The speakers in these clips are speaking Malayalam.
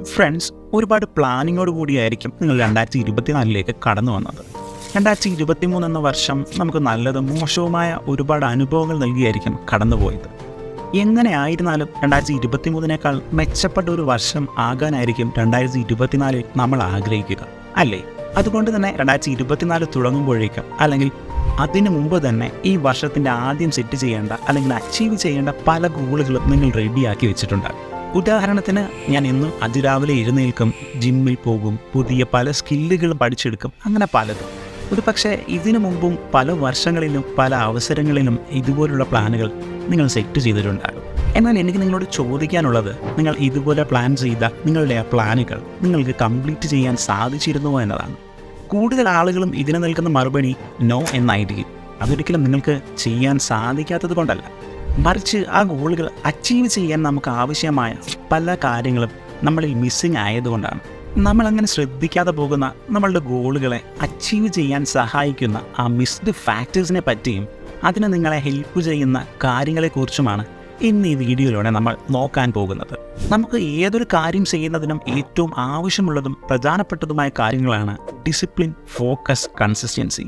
ഫ്രണ്ട്സ്, ഒരുപാട് പ്ലാനിങ്ങോട് കൂടിയായിരിക്കും നിങ്ങൾ 2024 കടന്നു വന്നത്. 2023 എന്ന വർഷം നമുക്ക് നല്ലതും മോശവുമായ ഒരുപാട് അനുഭവങ്ങൾ നൽകിയായിരിക്കും കടന്നുപോയത്. എങ്ങനെ ആയിരുന്നാലും 2023 മെച്ചപ്പെട്ട ഒരു വർഷം ആകാനായിരിക്കും 2024 നമ്മൾ ആഗ്രഹിക്കുക, അല്ലേ? അതുകൊണ്ട് തന്നെ 2024 തുടങ്ങുമ്പോഴേക്കും അല്ലെങ്കിൽ അതിനു മുമ്പ് തന്നെ ഈ വർഷത്തിൻ്റെ ആദ്യം സെറ്റ് ചെയ്യേണ്ട അല്ലെങ്കിൽ അച്ചീവ് ചെയ്യേണ്ട പല ഗോളുകളും നിങ്ങൾ റെഡിയാക്കി വെച്ചിട്ടുണ്ടാകും. ഉദാഹരണത്തിന്, ഞാൻ എന്നും അതിരാവിലെ എഴുന്നേൽക്കും, ജിമ്മിൽ പോകും, പുതിയ പല സ്കില്ലുകളും പഠിച്ചെടുക്കും, അങ്ങനെ പലതും. ഒരു പക്ഷേ ഇതിനു മുമ്പും പല വർഷങ്ങളിലും പല അവസരങ്ങളിലും ഇതുപോലുള്ള പ്ലാനുകൾ നിങ്ങൾ സെറ്റ് ചെയ്തിട്ടുണ്ടാകും. എന്നാൽ എനിക്ക് നിങ്ങളോട് ചോദിക്കാനുള്ളത്, നിങ്ങൾ ഇതുപോലെ പ്ലാൻ ചെയ്ത നിങ്ങളുടെ ആ പ്ലാനുകൾ നിങ്ങൾക്ക് കംപ്ലീറ്റ് ചെയ്യാൻ സാധിച്ചിരുന്നുവോ എന്നതാണ്. കൂടുതൽ ആളുകളും ഇതിന് നൽകുന്ന മറുപടി നോ എന്നായിരിക്കും. അതൊരിക്കലും നിങ്ങൾക്ക് ചെയ്യാൻ സാധിക്കാത്തത് കൊണ്ടല്ല, മറിച്ച് ആ ഗോളുകൾ അച്ചീവ് ചെയ്യാൻ നമുക്ക് ആവശ്യമായ പല കാര്യങ്ങളും നമ്മളിൽ മിസ്സിങ് ആയതുകൊണ്ടാണ്. നമ്മളങ്ങനെ ശ്രദ്ധിക്കാതെ പോകുന്ന നമ്മളുടെ ഗോളുകളെ അച്ചീവ് ചെയ്യാൻ സഹായിക്കുന്ന ആ മിസ്ഡ് ഫാക്ടേഴ്സിനെ പറ്റിയും അതിന് നിങ്ങളെ ഹെൽപ്പ് ചെയ്യുന്ന കാര്യങ്ങളെക്കുറിച്ചുമാണ് ഇന്ന് ഈ വീഡിയോയിലൂടെ നമ്മൾ നോക്കാൻ പോകുന്നത്. നമുക്ക് ഏതൊരു കാര്യം ചെയ്യുന്നതിനും ഏറ്റവും ആവശ്യമുള്ളതും പ്രധാനപ്പെട്ടതുമായ കാര്യങ്ങളാണ് ഡിസിപ്ലിൻ, ഫോക്കസ്, കൺസിസ്റ്റൻസി.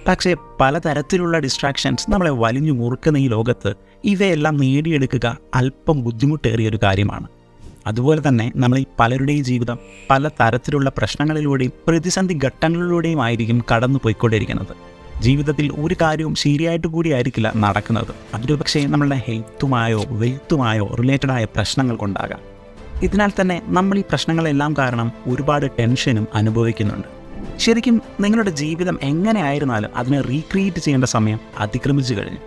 പക്ഷേ പലതരത്തിലുള്ള ഡിസ്ട്രാക്ഷൻസ് നമ്മളെ വലിഞ്ഞു മുറുക്കുന്ന ഈ ലോകത്ത് ഇവയെല്ലാം നേടിയെടുക്കുക അല്പം ബുദ്ധിമുട്ടേറിയൊരു കാര്യമാണ്. അതുപോലെ തന്നെ നമ്മൾ ഈ പലരുടെയും ജീവിതം പല തരത്തിലുള്ള പ്രശ്നങ്ങളിലൂടെയും പ്രതിസന്ധി ഘട്ടങ്ങളിലൂടെയും ആയിരിക്കും കടന്നു പോയിക്കൊണ്ടിരിക്കുന്നത്. ജീവിതത്തിൽ ഒരു കാര്യവും ശരിയായിട്ട് കൂടി ആയിരിക്കില്ല നടക്കുന്നത്. അതൊരു പക്ഷേ നമ്മളുടെ ഹെൽത്തുമായോ വെൽത്തുമായോ റിലേറ്റഡായ പ്രശ്നങ്ങൾ കൊണ്ടാകാം. ഇതിനാൽ തന്നെ നമ്മൾ ഈ പ്രശ്നങ്ങളെല്ലാം കാരണം ഒരുപാട് ടെൻഷനും അനുഭവിക്കുന്നുണ്ട്. ശരിക്കും നിങ്ങളുടെ ജീവിതം എങ്ങനെയായിരുന്നാലും അതിനെ റീക്രിയേറ്റ് ചെയ്യേണ്ട സമയം അതിക്രമിച്ചു കഴിഞ്ഞു.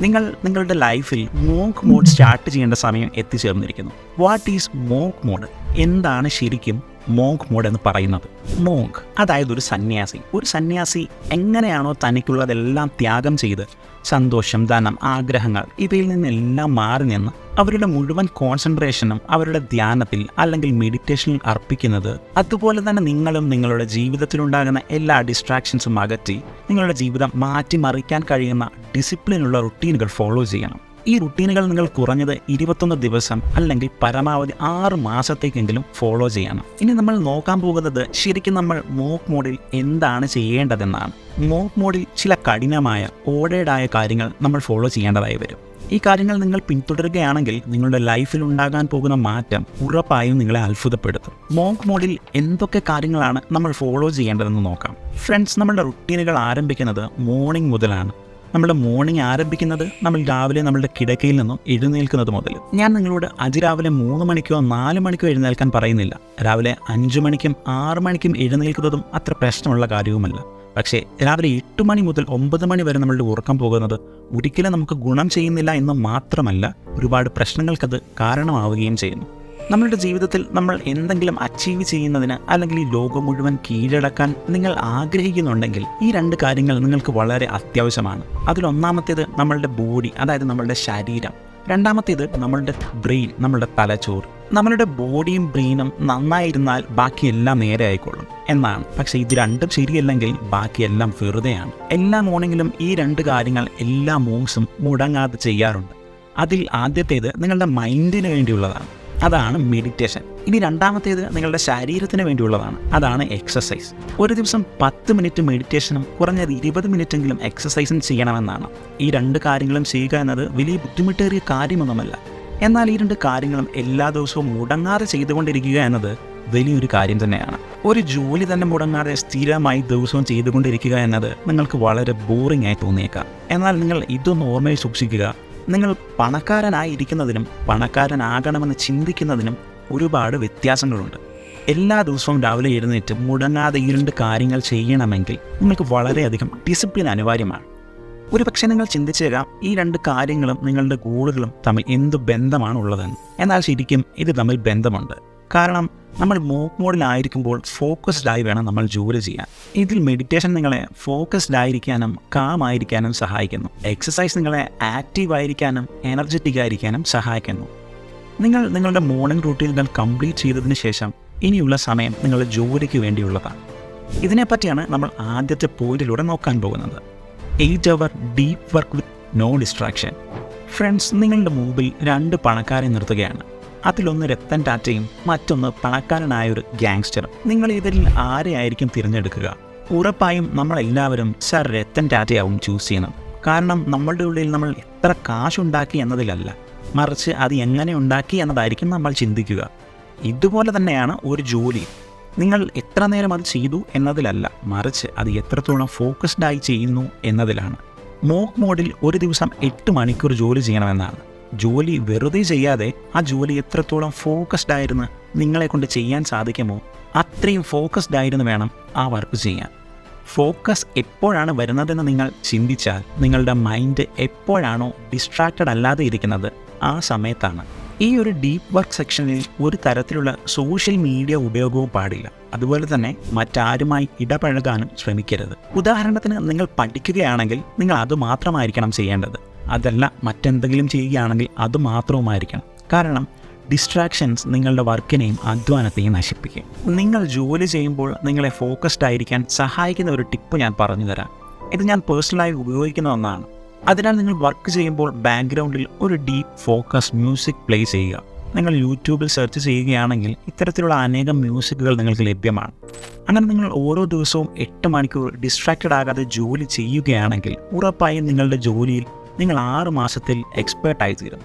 നിങ്ങൾ നിങ്ങളുടെ ലൈഫിൽ മോങ്ക് മോഡ് സ്റ്റാർട്ട് ചെയ്യേണ്ട സമയം എത്തിച്ചേർന്നിരിക്കുന്നു. What is monk mode? എന്താണ് ശരിക്കും മോങ്ക് മോഡ് എന്ന് പറയുന്നത്? മോങ്ക് അതായത് ഒരു സന്യാസി എങ്ങനെയാണോ തനിക്കുള്ളതെല്ലാം ത്യാഗം ചെയ്ത് സന്തോഷം, ധനം, ആഗ്രഹങ്ങൾ ഇവയിൽ നിന്നെല്ലാം മാറി നിന്ന് അവരുടെ മുഴുവൻ കോൺസെൻട്രേഷനും അവരുടെ ധ്യാനത്തിൽ അല്ലെങ്കിൽ മെഡിറ്റേഷനിൽ അർപ്പിക്കുന്നത്, അതുപോലെ തന്നെ നിങ്ങളും നിങ്ങളുടെ ജീവിതത്തിലുണ്ടാകുന്ന എല്ലാ ഡിസ്ട്രാക്ഷൻസും അകറ്റി നിങ്ങളുടെ ജീവിതം മാറ്റിമറിക്കാൻ കഴിയുന്ന ഡിസിപ്ലിനുള്ള റുട്ടീനുകൾ ഫോളോ ചെയ്യണം. ഈ റുട്ടീനുകൾ നിങ്ങൾ കുറഞ്ഞത് 21 ദിവസം അല്ലെങ്കിൽ പരമാവധി 6 മാസത്തേക്കെങ്കിലും ഫോളോ ചെയ്യണം. ഇനി നമ്മൾ നോക്കാൻ പോകുന്നത് ശരിക്കും നമ്മൾ മോങ്ക് മോഡിൽ എന്താണ് ചെയ്യേണ്ടതെന്നാണ്. മോങ്ക് മോഡിൽ ചില കഠിനമായ ഓർഡേർഡായ കാര്യങ്ങൾ നമ്മൾ ഫോളോ ചെയ്യേണ്ടതായി വരും. ഈ കാര്യങ്ങൾ നിങ്ങൾ പിന്തുടരുകയാണെങ്കിൽ നിങ്ങളുടെ ലൈഫിൽ ഉണ്ടാകാൻ പോകുന്ന മാറ്റം ഉറപ്പായും നിങ്ങളെ അത്ഭുതപ്പെടുത്തും. മോങ്ക് മോഡിൽ എന്തൊക്കെ കാര്യങ്ങളാണ് നമ്മൾ ഫോളോ ചെയ്യേണ്ടതെന്ന് നോക്കാം. ഫ്രണ്ട്സ്, നമ്മളുടെ റുട്ടീനുകൾ ആരംഭിക്കുന്നത് മോർണിംഗ് മുതലാണ്. നമ്മുടെ മോർണിംഗ് ആരംഭിക്കുന്നത് നമ്മൾ രാവിലെ നമ്മളുടെ കിടക്കയിൽ നിന്നും എഴുന്നേൽക്കുന്നത് മുതൽ. ഞാൻ നിങ്ങളോട് അതിരാവിലെ 3 മണിക്കോ 4 മണിക്കോ എഴുന്നേൽക്കാൻ പറയുന്നില്ല. രാവിലെ 5 മണിക്കും 6 മണിക്കും എഴുന്നേൽക്കുന്നതും അത്ര പ്രശ്നമുള്ള കാര്യവുമല്ല. പക്ഷേ രാവിലെ 8 മണി മുതൽ 9 മണി വരെ നമ്മളുടെ ഉറക്കം പോകുന്നത് ഒരിക്കലും നമുക്ക് ഗുണം ചെയ്യുന്നില്ല എന്ന് മാത്രമല്ല, ഒരുപാട് പ്രശ്നങ്ങൾക്കത് കാരണമാവുകയും ചെയ്യുന്നു. നമ്മളുടെ ജീവിതത്തിൽ നമ്മൾ എന്തെങ്കിലും അച്ചീവ് ചെയ്യുന്നതിന് അല്ലെങ്കിൽ ഈ ലോകം മുഴുവൻ കീഴടക്കാൻ നിങ്ങൾ ആഗ്രഹിക്കുന്നുണ്ടെങ്കിൽ ഈ 2 കാര്യങ്ങൾ നിങ്ങൾക്ക് വളരെ അത്യാവശ്യമാണ്. അതിലൊന്നാമത്തേത് നമ്മളുടെ ബോഡി, അതായത് നമ്മളുടെ ശരീരം. രണ്ടാമത്തേത് നമ്മളുടെ ബ്രെയിൻ, നമ്മളുടെ തലച്ചോറ്. നമ്മളുടെ ബോഡിയും ബ്രെയിനും നന്നായിരുന്നാൽ ബാക്കിയെല്ലാം നേരെ ആയിക്കൊള്ളും എന്നാണ്. പക്ഷേ ഇത് രണ്ടും ശരിയല്ലെങ്കിൽ ബാക്കിയെല്ലാം വെറുതെയാണ്. എല്ലാ മോർണിംഗിലും ഈ 2 കാര്യങ്ങൾ എല്ലാ മോങ്സും മുടങ്ങാതെ ചെയ്യാറുണ്ട്. അതിൽ ആദ്യത്തേത് നിങ്ങളുടെ മൈൻഡിന് വേണ്ടിയുള്ളതാണ്, അതാണ് മെഡിറ്റേഷൻ. ഇനി രണ്ടാമത്തേത് നിങ്ങളുടെ ശരീരത്തിന് വേണ്ടിയുള്ളതാണ്, അതാണ് എക്സസൈസ്. ഒരു ദിവസം 10 മിനിറ്റ് മെഡിറ്റേഷനും കുറഞ്ഞത് 20 മിനിറ്റെങ്കിലും എക്സസൈസും ചെയ്യണമെന്നാണ്. ഈ 2 കാര്യങ്ങളും ചെയ്യുക എന്നത് വലിയ ബുദ്ധിമുട്ടേറിയ കാര്യമൊന്നുമല്ല. എന്നാൽ ഈ 2 കാര്യങ്ങളും എല്ലാ ദിവസവും മുടങ്ങാതെ ചെയ്തുകൊണ്ടിരിക്കുക എന്നത് വലിയൊരു കാര്യം തന്നെയാണ്. ഒരു ജോലി തന്നെ മുടങ്ങാതെ സ്ഥിരമായി ദിവസവും ചെയ്തുകൊണ്ടിരിക്കുക എന്നത് നിങ്ങൾക്ക് വളരെ ബോറിംഗ് ആയി തോന്നിയേക്കാം. എന്നാൽ നിങ്ങൾ ഇതൊന്ന് ഓർമ്മയിൽ സൂക്ഷിക്കുക. നിങ്ങൾ പണക്കാരനായിരിക്കുന്നതിനും പണക്കാരനാകണമെന്ന് ചിന്തിക്കുന്നതിനും ഒരുപാട് വ്യത്യാസങ്ങളുണ്ട്. എല്ലാ ദിവസവും രാവിലെ എഴുന്നേറ്റ് മുടങ്ങാതെ ഈ 2 കാര്യങ്ങൾ ചെയ്യണമെങ്കിൽ നിങ്ങൾക്ക് വളരെയധികം ഡിസിപ്ലിൻ അനിവാര്യമാണ്. ഒരുപക്ഷെ നിങ്ങൾ ചിന്തിച്ചേക്കാം, ഈ 2 കാര്യങ്ങളും നിങ്ങളുടെ ഗോളുകളും തമ്മിൽ എന്ത് ബന്ധമാണ് ഉള്ളതെന്ന്. എന്നാൽ ശരിക്കും ഇത് തമ്മിൽ ബന്ധമുണ്ട്. കാരണം നമ്മൾ മോങ്ക് മോഡിലായിരിക്കുമ്പോൾ ഫോക്കസ്ഡായി വേണം നമ്മൾ ജോലി ചെയ്യാൻ. ഇതിൽ മെഡിറ്റേഷൻ നിങ്ങളെ ഫോക്കസ്ഡ് ആയിരിക്കാനും കാമായിരിക്കാനും സഹായിക്കുന്നു. എക്സസൈസ് നിങ്ങളെ ആക്റ്റീവായിരിക്കാനും എനർജറ്റിക് ആയിരിക്കാനും സഹായിക്കുന്നു. നിങ്ങൾ നിങ്ങളുടെ മോർണിംഗ് റൂട്ടീനുകൾ കംപ്ലീറ്റ് ചെയ്തതിന് ശേഷം ഇനിയുള്ള സമയം നിങ്ങളുടെ ജോലിക്ക് വേണ്ടിയുള്ളതാണ്. ഇതിനെപ്പറ്റിയാണ് നമ്മൾ ആദ്യത്തെ പോയിന്റിലൂടെ നോക്കാൻ പോകുന്നത്. 8 hour deep work with no distraction. Friends, നിങ്ങളുടെ മുമ്പിൽ 2 പണക്കാരെ നിർത്തുകയാണ്. അതിലൊന്ന് രത്തൻ ടാറ്റയും മറ്റൊന്ന് പണക്കാരനായ ഒരു ഗ്യാങ്സ്റ്ററും. നിങ്ങൾ ഇതിൽ ആരെയായിരിക്കും തിരഞ്ഞെടുക്കുക? ഉറപ്പായും നമ്മളെല്ലാവരും സർ രത്തൻ ടാറ്റയാവും ചൂസ് ചെയ്യുന്നത്. കാരണം നമ്മളുടെ ഉള്ളിൽ നമ്മൾ എത്ര കാശുണ്ടാക്കി എന്നതിലല്ല, മറിച്ച് അത് എങ്ങനെ ഉണ്ടാക്കി എന്നതായിരിക്കും നമ്മൾ ചിന്തിക്കുക. ഇതുപോലെ തന്നെയാണ് ഒരു ജോലി. നിങ്ങൾ എത്ര നേരം അത് ചെയ്തു എന്നതിലല്ല, മറിച്ച് അത് എത്രത്തോളം ഫോക്കസ്ഡായി ചെയ്യുന്നു എന്നതിലാണ്. മോക്ക് മോഡിൽ ഒരു ദിവസം 8 മണിക്കൂർ ജോലി ചെയ്യണമെന്നാണ്. ജോലി വെറുതെ ചെയ്യാതെ ആ ജോലി എത്രത്തോളം ഫോക്കസ്ഡ് ആയിരുന്നു നിങ്ങളെ കൊണ്ട് ചെയ്യാൻ സാധിക്കുമോ അത്രയും ഫോക്കസ്ഡ് ആയിരുന്നു വേണം ആ വർക്ക് ചെയ്യാൻ. ഫോക്കസ് എപ്പോഴാണ് വരുന്നതെന്ന് നിങ്ങൾ ചിന്തിച്ചാൽ നിങ്ങളുടെ മൈൻഡ് എപ്പോഴാണോ ഡിസ്ട്രാക്റ്റഡ് അല്ലാതെ ഇരിക്കുന്നത് ആ സമയത്താണ്. ഈ ഒരു ഡീപ്പ് വർക്ക് സെക്ഷനിൽ ഒരു തരത്തിലുള്ള സോഷ്യൽ മീഡിയ ഉപയോഗവും പാടില്ല. അതുപോലെ തന്നെ മറ്റാരുമായി ഇടപഴകാനും ശ്രമിക്കരുത്. ഉദാഹരണത്തിന് നിങ്ങൾ പഠിക്കുകയാണെങ്കിൽ നിങ്ങൾ അത് മാത്രമായിരിക്കണം ചെയ്യേണ്ടത്. അതല്ല മറ്റെന്തെങ്കിലും ചെയ്യുകയാണെങ്കിൽ അത് മാത്രവുമായിരിക്കണം. കാരണം ഡിസ്ട്രാക്ഷൻസ് നിങ്ങളുടെ വർക്കിനെയും അധ്വാനത്തെയും നശിപ്പിക്കും. നിങ്ങൾ ജോലി ചെയ്യുമ്പോൾ നിങ്ങളെ ഫോക്കസ്ഡ് ആയിരിക്കാൻ സഹായിക്കുന്ന ഒരു ടിപ്പ് ഞാൻ പറഞ്ഞു തരാം. ഇത് ഞാൻ പേഴ്സണലായി ഉപയോഗിക്കുന്ന ഒന്നാണ്. അതിനാൽ നിങ്ങൾ വർക്ക് ചെയ്യുമ്പോൾ ബാക്ക്ഗ്രൗണ്ടിൽ ഒരു ഡീപ്പ് ഫോക്കസ് മ്യൂസിക് പ്ലേ ചെയ്യുക. നിങ്ങൾ യൂട്യൂബിൽ സെർച്ച് ചെയ്യുകയാണെങ്കിൽ ഇത്തരത്തിലുള്ള അനേകം മ്യൂസിക്കുകൾ നിങ്ങൾക്ക് ലഭ്യമാണ്. അങ്ങനെ നിങ്ങൾ ഓരോ ദിവസവും 8 മണിക്കൂർ ഡിസ്ട്രാക്റ്റഡ് ആകാതെ ജോലി ചെയ്യുകയാണെങ്കിൽ ഉറപ്പായും നിങ്ങളുടെ ജോലിയിൽ നിങ്ങൾ 6 മാസത്തിൽ എക്സ്പേർട്ടായി തീരും.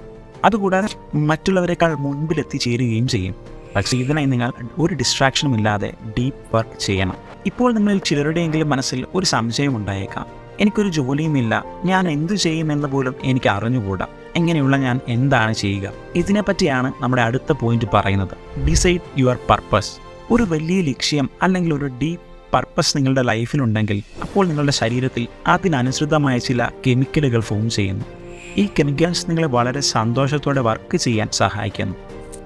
അതുകൂടാതെ മറ്റുള്ളവരെക്കാൾ മുൻപിൽ എത്തിച്ചേരുകയും ചെയ്യും. പക്ഷേ ഇതിനായി നിങ്ങൾ ഒരു ഡിസ്ട്രാക്ഷനും ഇല്ലാതെ ഡീപ്പ് വർക്ക് ചെയ്യണം. ഇപ്പോൾ നിങ്ങളിൽ ചിലരുടെയെങ്കിലും മനസ്സിൽ ഒരു സംശയം ഉണ്ടായേക്കാം. എനിക്കൊരു ജോലിയുമില്ല, ഞാൻ എന്തു ചെയ്യുമെന്ന് പോലും എനിക്ക് അറിഞ്ഞുകൂടാ, എങ്ങനെയുള്ള ഞാൻ എന്താണ് ചെയ്യുക? ഇതിനെപ്പറ്റിയാണ് നമ്മുടെ അടുത്ത പോയിന്റ് പറയുന്നത്. Decide your purpose. ഒരു വലിയ ലക്ഷ്യം അല്ലെങ്കിൽ ഒരു ഡീപ്പ് പർപ്പസ് നിങ്ങളുടെ ലൈഫിലുണ്ടെങ്കിൽ അപ്പോൾ നിങ്ങളുടെ ശരീരത്തിൽ അതിനനുസൃതമായ ചില കെമിക്കലുകൾ ഫോം ചെയ്യുന്നു. ഈ കെമിക്കൽസ് നിങ്ങളെ വളരെ സന്തോഷത്തോടെ വർക്ക് ചെയ്യാൻ സഹായിക്കുന്നു.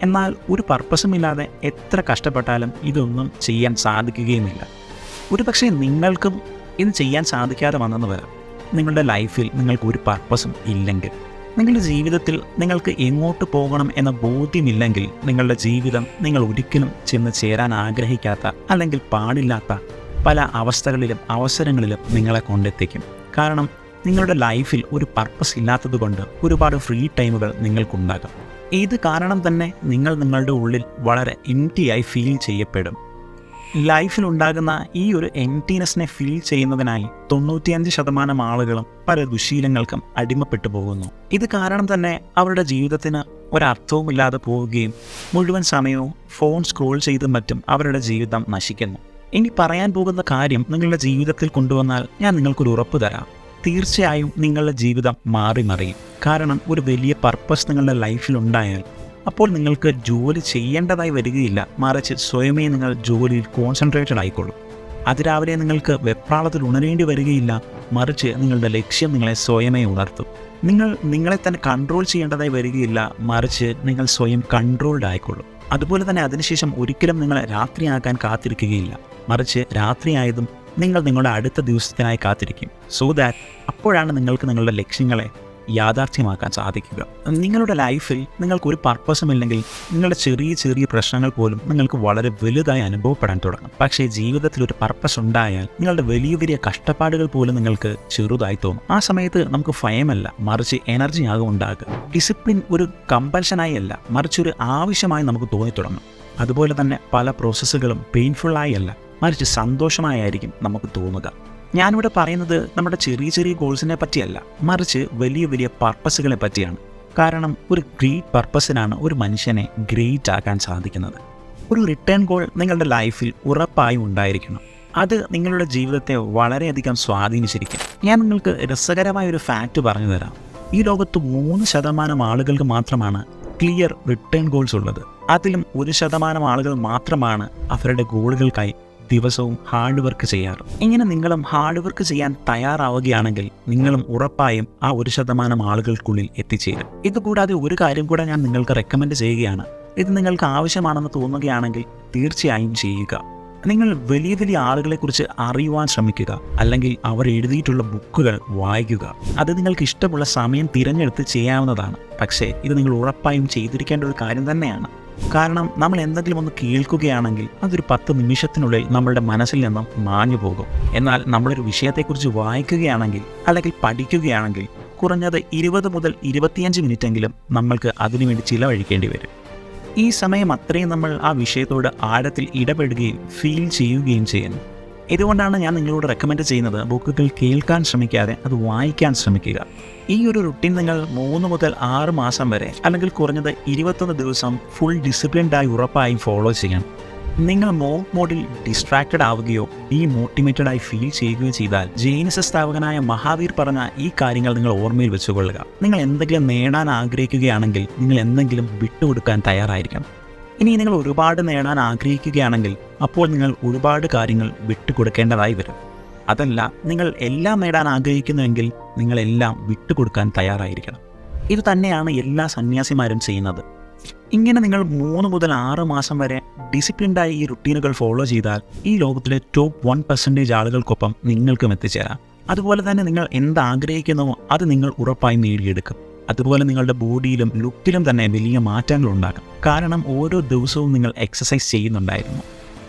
എന്നാൽ ഒരു പർപ്പസുമില്ലാതെ എത്ര കഷ്ടപ്പെട്ടാലും ഇതൊന്നും ചെയ്യാൻ സാധിക്കുകയുമില്ല. ഒരുപക്ഷെ നിങ്ങൾക്കും ഇത് ചെയ്യാൻ സാധിക്കാതെ വന്നെന്ന് വരാം. നിങ്ങളുടെ ലൈഫിൽ നിങ്ങൾക്ക് ഒരു പർപ്പസും ഇല്ലെങ്കിൽ, നിങ്ങളുടെ ജീവിതത്തിൽ നിങ്ങൾക്ക് എങ്ങോട്ട് പോകണം എന്ന ബോധ്യമില്ലെങ്കിൽ നിങ്ങളുടെ ജീവിതം നിങ്ങൾ ഒരിക്കലും ചെന്ന് ചേരാൻ ആഗ്രഹിക്കാത്ത അല്ലെങ്കിൽ പാടില്ലാത്ത പല അവസ്ഥകളിലും അവസരങ്ങളിലും നിങ്ങളെ കൊണ്ടെത്തിക്കും. കാരണം നിങ്ങളുടെ ലൈഫിൽ ഒരു പർപ്പസ് ഇല്ലാത്തതുകൊണ്ട് ഒരുപാട് ഫ്രീ ടൈമുകൾ നിങ്ങൾക്കുണ്ടാകും. ഇത് കാരണം തന്നെ നിങ്ങൾ നിങ്ങളുടെ ഉള്ളിൽ വളരെ എംപ്റ്റിയായി ഫീൽ ചെയ്യപ്പെടും. ലൈഫിലുണ്ടാകുന്ന ഈ ഒരു എംപ്റ്റിനെസ്സിനെ ഫീൽ ചെയ്യുന്നതിനായി 95% ആളുകളും പല ദുശീലങ്ങൾക്കും അടിമപ്പെട്ടു പോകുന്നു. ഇത് കാരണം തന്നെ അവരുടെ ജീവിതത്തിന് ഒരർത്ഥവുമില്ലാതെ പോവുകയും മുഴുവൻ സമയവും ഫോൺ സ്ക്രോൾ ചെയ്തും മറ്റും അവരുടെ ജീവിതം നശിക്കുന്നു. ഇനി പറയാൻ പോകുന്ന കാര്യം നിങ്ങളുടെ ജീവിതത്തിൽ കൊണ്ടുവന്നാൽ ഞാൻ നിങ്ങൾക്കൊരു ഉറപ്പ് തരാം. തീർച്ചയായും നിങ്ങളുടെ ജീവിതം മാറി മറിയും. കാരണം ഒരു വലിയ പർപ്പസ് നിങ്ങളുടെ ലൈഫിലുണ്ടായാൽ അപ്പോൾ നിങ്ങൾക്ക് ജോലി ചെയ്യേണ്ടതായി വരികയില്ല, മറിച്ച് സ്വയമേ നിങ്ങൾ ജോലിയിൽ കോൺസെൻട്രേറ്റഡ് ആയിക്കൊള്ളും. അതിരാവിലെ നിങ്ങൾക്ക് വെപ്രാളത്തിൽ ഉണരേണ്ടി വരികയില്ല, മറിച്ച് നിങ്ങളുടെ ലക്ഷ്യം നിങ്ങളെ സ്വയമേ ഉണർത്തും. നിങ്ങൾ നിങ്ങളെ തന്നെ കൺട്രോൾ ചെയ്യേണ്ടതായി വരികയില്ല, മറിച്ച് നിങ്ങൾ സ്വയം കൺട്രോൾഡ് ആയിക്കൊള്ളും. അതുപോലെ തന്നെ അതിനുശേഷം ഒരിക്കലും നിങ്ങൾ രാത്രിയാക്കാൻ കാത്തിരിക്കുകയില്ല, മറിച്ച് രാത്രിയായതും നിങ്ങൾ നിങ്ങളുടെ അടുത്ത ദിവസത്തിനായി കാത്തിരിക്കും. സോ ദാറ്റ് അപ്പോഴാണ് നിങ്ങൾക്ക് നിങ്ങളുടെ ലക്ഷ്യങ്ങളെ യാഥാർത്ഥ്യമാക്കാൻ സാധിക്കുക. നിങ്ങളുടെ ലൈഫിൽ നിങ്ങൾക്കൊരു പർപ്പസുമില്ലെങ്കിൽ നിങ്ങളുടെ ചെറിയ ചെറിയ പ്രശ്നങ്ങൾ പോലും നിങ്ങൾക്ക് വളരെ വലുതായി അനുഭവപ്പെടാൻ തുടങ്ങും. പക്ഷേ ജീവിതത്തിൽ ഒരു പർപ്പസ് ഉണ്ടായാൽ നിങ്ങളുടെ വലിയ വലിയ കഷ്ടപ്പാടുകൾ പോലും നിങ്ങൾക്ക് ചെറുതായി തോന്നും. ആ സമയത്ത് നമുക്ക് ഭയമല്ല, മറിച്ച് എനർജി ആകും ഉണ്ടാകുക. ഡിസിപ്ലിൻ ഒരു കമ്പൽഷനായി അല്ല, മറിച്ച് ഒരു ആവശ്യമായി നമുക്ക് തോന്നിത്തുടങ്ങും. അതുപോലെ തന്നെ പല പ്രോസസ്സുകളും പെയിൻഫുള്ളായി അല്ല, മറിച്ച് സന്തോഷമായിരിക്കും നമുക്ക് തോന്നുക. ഞാനിവിടെ പറയുന്നത് നമ്മുടെ ചെറിയ ചെറിയ ഗോൾസിനെ പറ്റിയല്ല, മറിച്ച് വലിയ വലിയ പർപ്പസുകളെ പറ്റിയാണ്. കാരണം ഒരു ഗ്രേറ്റ് പർപ്പസിനാണ് ഒരു മനുഷ്യനെ ഗ്രേറ്റ് ആക്കാൻ സാധിക്കുന്നത്. ഒരു റിട്ടേൺ ഗോൾ നിങ്ങളുടെ ലൈഫിൽ ഉറപ്പായും ഉണ്ടായിരിക്കണം. അത് നിങ്ങളുടെ ജീവിതത്തെ വളരെയധികം സ്വാധീനിച്ചിരിക്കും. ഞാൻ നിങ്ങൾക്ക് രസകരമായ ഒരു ഫാക്റ്റ് പറഞ്ഞു തരാം. ഈ ലോകത്ത് 3% ആളുകൾക്ക് മാത്രമാണ് ക്ലിയർ റിട്ടേൺ ഗോൾസ് ഉള്ളത്. അതിലും 1% ആളുകൾ മാത്രമാണ് അവരുടെ ഗോളുകൾക്കായി ദിവസവും ഹാർഡ് വർക്ക് ചെയ്യാറ്. ഇങ്ങനെ നിങ്ങളും ഹാർഡ് വർക്ക് ചെയ്യാൻ തയ്യാറാവുകയാണെങ്കിൽ നിങ്ങളും ഉറപ്പായും ആ 1% ആളുകൾക്കുള്ളിൽ എത്തിച്ചേരും. ഇതുകൂടാതെ ഒരു കാര്യം കൂടെ ഞാൻ നിങ്ങൾക്ക് റെക്കമെൻഡ് ചെയ്യുകയാണ്. ഇത് നിങ്ങൾക്ക് ആവശ്യമാണെന്ന് തോന്നുകയാണെങ്കിൽ തീർച്ചയായും ചെയ്യുക. നിങ്ങൾ വലിയ വലിയ ആളുകളെക്കുറിച്ച് അറിയുവാൻ ശ്രമിക്കുക, അല്ലെങ്കിൽ അവർ എഴുതിയിട്ടുള്ള ബുക്കുകൾ വായിക്കുക. അത് നിങ്ങൾക്ക് ഇഷ്ടമുള്ള സമയം തിരഞ്ഞെടുത്ത് ചെയ്യാവുന്നതാണ്. പക്ഷേ ഇത് നിങ്ങൾ ഉറപ്പായും ചെയ്തിരിക്കേണ്ട ഒരു കാര്യം തന്നെയാണ്. കാരണം നമ്മൾ എന്തെങ്കിലും ഒന്ന് കേൾക്കുകയാണെങ്കിൽ അതൊരു 10 നിമിഷത്തിനുള്ളിൽ നമ്മളുടെ മനസ്സിൽ നിന്നും മാഞ്ഞു പോകും. എന്നാൽ നമ്മളൊരു വിഷയത്തെക്കുറിച്ച് വായിക്കുകയാണെങ്കിൽ അല്ലെങ്കിൽ പഠിക്കുകയാണെങ്കിൽ കുറഞ്ഞത് 20 മുതൽ 25 മിനിറ്റെങ്കിലും നമ്മൾക്ക് അതിനുവേണ്ടി ചിലവഴിക്കേണ്ടി വരും. ഈ സമയം അത്രയും നമ്മൾ ആ വിഷയത്തോട് ആഴത്തിൽ ഇടപെടുകയും ഫീൽ ചെയ്യുകയും ചെയ്യുന്നു. ഇതുകൊണ്ടാണ് ഞാൻ നിങ്ങളോട് റെക്കമെൻഡ് ചെയ്യുന്നത് ബുക്കുകൾ കേൾക്കാൻ ശ്രമിക്കാതെ അത് വായിക്കാൻ ശ്രമിക്കുക. ഈ ഒരു റുട്ടീൻ നിങ്ങൾ 3 മുതൽ 6 മാസം വരെ അല്ലെങ്കിൽ കുറഞ്ഞത് 21 ദിവസം ഫുൾ ഡിസിപ്ലിൻഡായി ഉറപ്പായും ഫോളോ ചെയ്യണം. നിങ്ങൾ മോഡിൽ ഡിസ്ട്രാക്റ്റഡ് ആവുകയോ ഡീമോട്ടിവേറ്റഡായി ഫീൽ ചെയ്യുകയോ ചെയ്താൽ ജൈനസ സ്ഥാപകനായ മഹാവീർ പറഞ്ഞ ഈ കാര്യങ്ങൾ നിങ്ങൾ ഓർമ്മയിൽ വെച്ചുകൊള്ളുക. നിങ്ങൾ എന്തെങ്കിലും നേടാൻ ആഗ്രഹിക്കുകയാണെങ്കിൽ നിങ്ങൾ എന്തെങ്കിലും വിട്ടുകൊടുക്കാൻ തയ്യാറായിരിക്കണം. ഇനി നിങ്ങൾ ഒരുപാട് നേടാൻ ആഗ്രഹിക്കുകയാണെങ്കിൽ അപ്പോൾ നിങ്ങൾ ഒരുപാട് കാര്യങ്ങൾ വിട്ടുകൊടുക്കേണ്ടതായി വരും. അതല്ല, നിങ്ങൾ എല്ലാം നേടാൻ ആഗ്രഹിക്കുന്നുവെങ്കിൽ നിങ്ങളെല്ലാം വിട്ടുകൊടുക്കാൻ തയ്യാറായിരിക്കണം. ഇത് തന്നെയാണ് എല്ലാ സന്യാസിമാരും ചെയ്യുന്നത്. ഇങ്ങനെ നിങ്ങൾ 3 മുതൽ 6 മാസം വരെ ഡിസിപ്ലിൻഡായി ഈ റുട്ടീനുകൾ ഫോളോ ചെയ്താൽ ഈ ലോകത്തിലെ ടോപ്പ് 1% ആളുകൾക്കൊപ്പം നിങ്ങൾക്കും എത്തിച്ചേരാം. അതുപോലെ തന്നെ നിങ്ങൾ എന്താഗ്രഹിക്കുന്നുവോ അത് നിങ്ങൾ ഉറപ്പായി നേടിയെടുക്കും. അതുപോലെ നിങ്ങളുടെ ബോഡിയിലും ലുക്കിലും തന്നെ വലിയ മാറ്റങ്ങൾ ഉണ്ടാകും. കാരണം ഓരോ ദിവസവും നിങ്ങൾ എക്സസൈസ് ചെയ്യുന്നുണ്ടായിരുന്നു.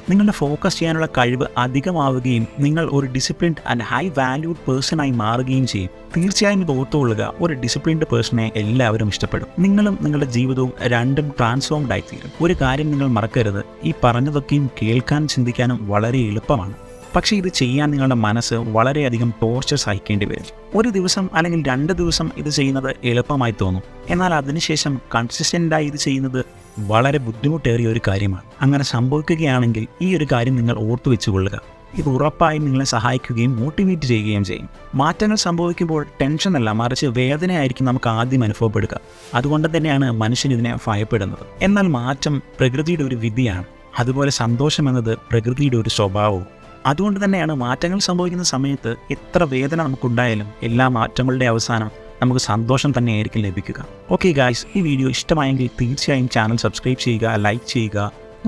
നിങ്ങളുടെ ഫോക്കസ് ചെയ്യാനുള്ള കഴിവ് അധികമാവുകയും നിങ്ങൾ ഒരു ഡിസിപ്ലിൻഡ് ആൻഡ് ഹൈ വാല്യൂഡ് പേഴ്സണായി മാറുകയും ചെയ്യും. തീർച്ചയായും ഇത് ഓർത്തുകൊള്ളുക, ഒരു ഡിസിപ്ലിൻഡ് പേഴ്സണെ എല്ലാവരും ഇഷ്ടപ്പെടും. നിങ്ങളും നിങ്ങളുടെ ജീവിതവും രണ്ടും ട്രാൻസ്ഫോംഡ് ആയിത്തീരും. ഒരു കാര്യം നിങ്ങൾ മറക്കരുത്, ഈ പറഞ്ഞതൊക്കെയും കേൾക്കാനും ചിന്തിക്കാനും വളരെ എളുപ്പമാണ്. പക്ഷേ ഇത് ചെയ്യാൻ നിങ്ങളുടെ മനസ്സ് വളരെയധികം ടോർച്ചർ സഹിക്കേണ്ടി വരും. ഒരു ദിവസം അല്ലെങ്കിൽ 2 ദിവസം ഇത് ചെയ്യുന്നത് എളുപ്പമായി തോന്നും. എന്നാൽ അതിനുശേഷം കൺസിസ്റ്റൻ്റായി ഇത് ചെയ്യുന്നത് വളരെ ബുദ്ധിമുട്ടേറിയ ഒരു കാര്യമാണ്. അങ്ങനെ സംഭവിക്കുകയാണെങ്കിൽ ഈ ഒരു കാര്യം നിങ്ങൾ ഓർത്തു വെച്ചുകൊള്ളുക. ഇത് ഉറപ്പായും നിങ്ങളെ സഹായിക്കുകയും മോട്ടിവേറ്റ് ചെയ്യുകയും ചെയ്യും. മാറ്റങ്ങൾ സംഭവിക്കുമ്പോൾ ടെൻഷനല്ല, മറിച്ച് വേദനയായിരിക്കും നമുക്ക് ആദ്യം അനുഭവപ്പെടുക. അതുകൊണ്ട് തന്നെയാണ് മനുഷ്യൻ ഇതിനെ ഭയപ്പെടുന്നത്. എന്നാൽ മാറ്റം പ്രകൃതിയുടെ ഒരു വിധിയാണ്. അതുപോലെ സന്തോഷം എന്നത് പ്രകൃതിയുടെ ഒരു സ്വഭാവവും. അതുകൊണ്ട് തന്നെയാണ് മാറ്റങ്ങൾ സംഭവിക്കുന്ന സമയത്ത് എത്ര വേദന നമുക്കുണ്ടായാലും എല്ലാ മാറ്റങ്ങളുടെ അവസാനം നമുക്ക് സന്തോഷം തന്നെയായിരിക്കും ലഭിക്കുക. ഓക്കെ ഗായ്സ്, ഈ വീഡിയോ ഇഷ്ടമായെങ്കിൽ തീർച്ചയായും ചാനൽ സബ്സ്ക്രൈബ് ചെയ്യുക, ലൈക്ക് ചെയ്യുക.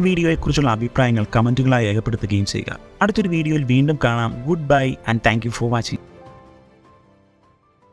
വീഡിയോയെക്കുറിച്ചുള്ള അഭിപ്രായങ്ങൾ കമൻറ്റുകളായി രേഖപ്പെടുത്തുകയും ചെയ്യുക. അടുത്തൊരു വീഡിയോയിൽ വീണ്ടും കാണാം. Good bye and thank you for watching.